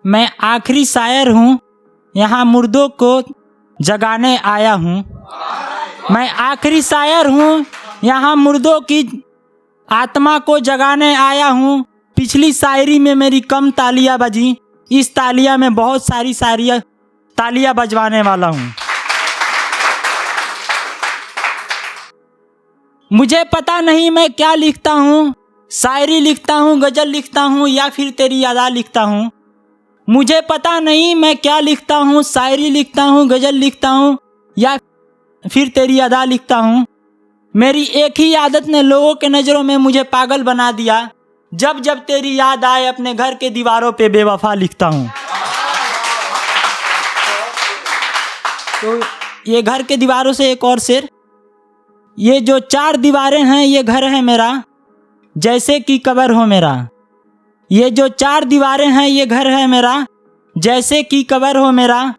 मैं आखिरी शायर हूँ, यहाँ मुर्दों को जगाने आया हूँ। मैं आखिरी शायर हूँ, यहाँ मुर्दों की आत्मा को जगाने आया हूँ। पिछली शायरी में मेरी कम तालियां बजी, इस तालियां में बहुत सारी तालियां बजवाने वाला हूँ। मुझे पता नहीं मैं क्या लिखता हूँ, शायरी लिखता हूँ, गज़ल लिखता हूँ या फिर तेरी यादा लिखता हूँ। मुझे पता नहीं मैं क्या लिखता हूँ, शायरी लिखता हूँ, गज़ल लिखता हूँ या फिर तेरी यादा लिखता हूँ। मेरी एक ही आदत ने लोगों के नज़रों में मुझे पागल बना दिया। जब जब तेरी याद आए अपने घर के दीवारों पे बेवफा लिखता हूँ। तो ये घर के दीवारों से एक और शेर। ये जो 4 दीवारें हैं ये घर है मेरा, जैसे कि कब्र हो मेरा। ये जो 4 दीवारें हैं ये घर है मेरा, जैसे कि कब्र हो मेरा।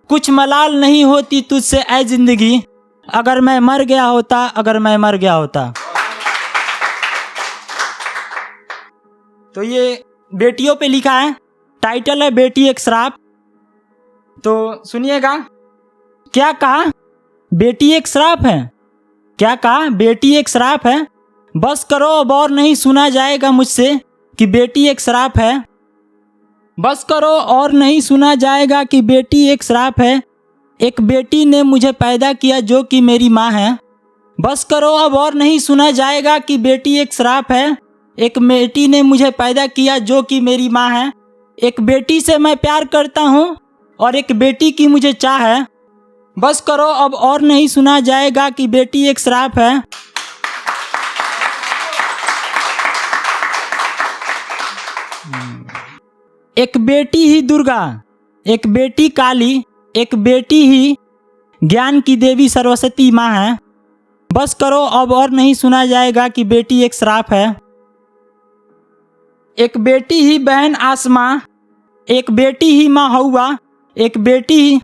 कुछ मलाल नहीं होती तुझसे ऐ जिंदगी, अगर मैं मर गया होता, अगर मैं मर गया होता। तो ये बेटियों पे लिखा है, टाइटल है बेटी एक श्राप। तो सुनिएगा। क्या कहा? बेटी एक श्राप है। क्या कहा? बेटी एक श्राप है। बस करो अब और नहीं सुना जाएगा मुझसे कि बेटी एक श्राप है। बस करो और नहीं सुना जाएगा कि बेटी एक श्राप है। एक बेटी ने मुझे पैदा किया जो कि मेरी माँ है। बस करो अब और नहीं सुना जाएगा कि बेटी एक श्राप है। एक बेटी ने मुझे पैदा किया जो कि मेरी माँ है। एक बेटी से मैं प्यार करता हूँ और एक बेटी की मुझे चाह है। बस करो अब और नहीं सुना जाएगा कि बेटी एक श्राप है। एक बेटी ही दुर्गा, एक बेटी काली, एक बेटी ही ज्ञान की देवी सरस्वती माँ है। बस करो अब और नहीं सुना जाएगा कि बेटी एक श्राप है। एक बेटी ही बहन आसमां, एक बेटी ही माँ हौवा, एक बेटी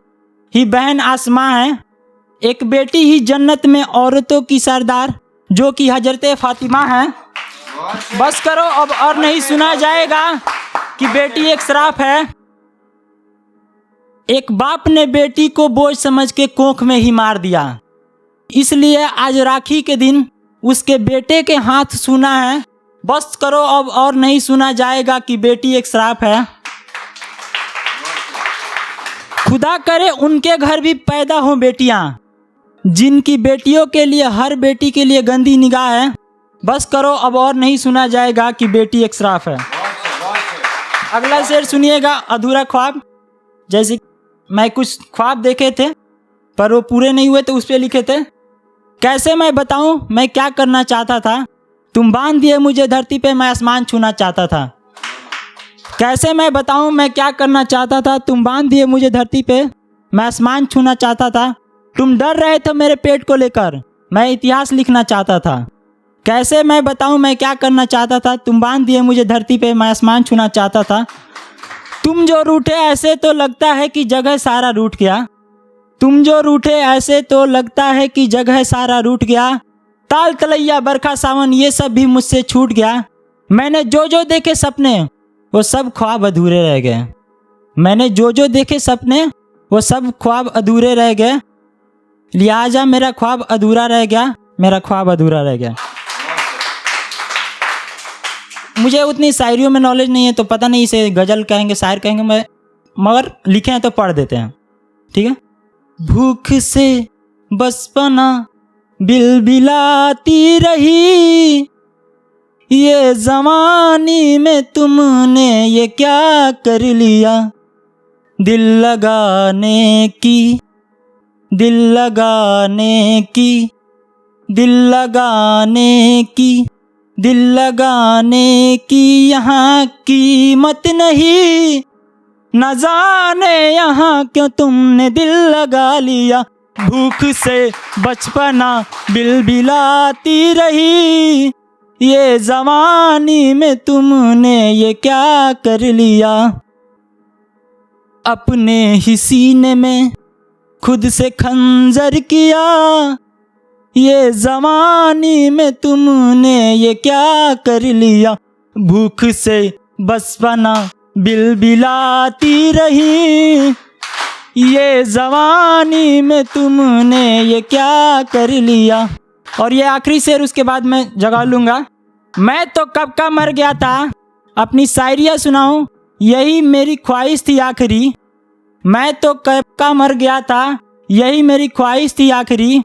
ही बहन आसमां है। एक बेटी ही जन्नत में औरतों की सरदार जो कि हजरत फातिमा है। बस करो अब और नहीं सुना जाएगा कि बेटी एक श्राप है। एक बाप ने बेटी को बोझ समझ के कोख में ही मार दिया, इसलिए आज राखी के दिन उसके बेटे के हाथ सूना है। बस करो अब और नहीं सुना जाएगा कि बेटी एक श्राप है। खुदा करे उनके घर भी पैदा हो बेटियां, जिनकी बेटियों के लिए हर बेटी के लिए गंदी निगाह है। बस करो अब और नहीं सुना जाएगा कि बेटी एक श्राप है। अगला शेर सुनिएगा, अधूरा ख्वाब। जैसे मैं कुछ ख्वाब देखे थे पर वो पूरे नहीं हुए तो उस पर लिखे थे। कैसे मैं बताऊं मैं क्या करना चाहता था, तुम बांध दिए मुझे धरती पे, मैं आसमान छूना चाहता था। कैसे मैं बताऊं मैं क्या करना चाहता था, तुम बांध दिए मुझे धरती पे, मैं आसमान छूना चाहता था। तुम डर रहे थे मेरे पेट को लेकर, मैं इतिहास लिखना चाहता था। कैसे मैं बताऊं मैं क्या करना चाहता था, तुम बांध दिए मुझे धरती पे, मैं आसमान छूना चाहता था। तुम जो रूठे ऐसे तो लगता है कि जगह सारा रूठ गया। तुम जो रूठे ऐसे तो लगता है कि जगह सारा रूठ गया। ताल तलैया बरखा सावन ये सब भी मुझसे छूट गया। मैंने जो जो देखे सपने वो सब ख्वाब अधूरे रह गए। मैंने जो जो देखे सपने वो सब ख्वाब अधूरे रह गए। लिहाजा मेरा ख्वाब अधूरा रह गया, मेरा ख्वाब अधूरा रह गया। मुझे उतनी शायरियों में नॉलेज नहीं है तो पता नहीं इसे गज़ल कहेंगे शायर कहेंगे, मगर लिखे हैं तो पढ़ देते हैं, ठीक है। भूख से बचपना बिलबिलाती रही, ये जवानी में तुमने ये क्या कर लिया। दिल लगाने की, दिल लगाने की, दिल लगाने की, दिल लगाने की यहाँ कीमत नहीं। न जाने यहाँ क्यों तुमने दिल लगा लिया। भूख से बचपना बिलबिलाती रही, ये जवानी में तुमने ये क्या कर लिया। अपने ही सीने में खुद से खंजर किया, ये जवानी में तुमने ये क्या कर लिया। भूख से बचपना बिलबिलाती रही ये जवानी में तुमने ये क्या कर लिया। और ये आखिरी शेर उसके बाद मैं जगा लूँगा। मैं तो कब का मर गया था, अपनी शायरियाँ सुनाऊँ यही मेरी ख्वाहिश थी आखिरी। मैं तो कब का मर गया था, यही मेरी ख्वाहिश थी आखिरी।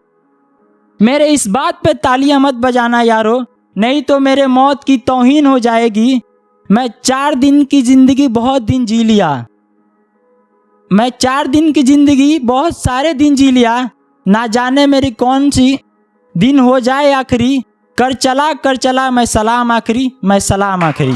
मेरे इस बात पे तालियां मत बजाना यारो, नहीं तो मेरे मौत की तौहीन हो जाएगी। मैं 4 दिन की ज़िंदगी बहुत दिन जी लिया, मैं 4 दिन की ज़िंदगी बहुत सारे दिन जी लिया। ना जाने मेरी कौन सी दिन हो जाए आखिरी। कर चला मैं सलाम आखिरी, मैं सलाम आखिरी।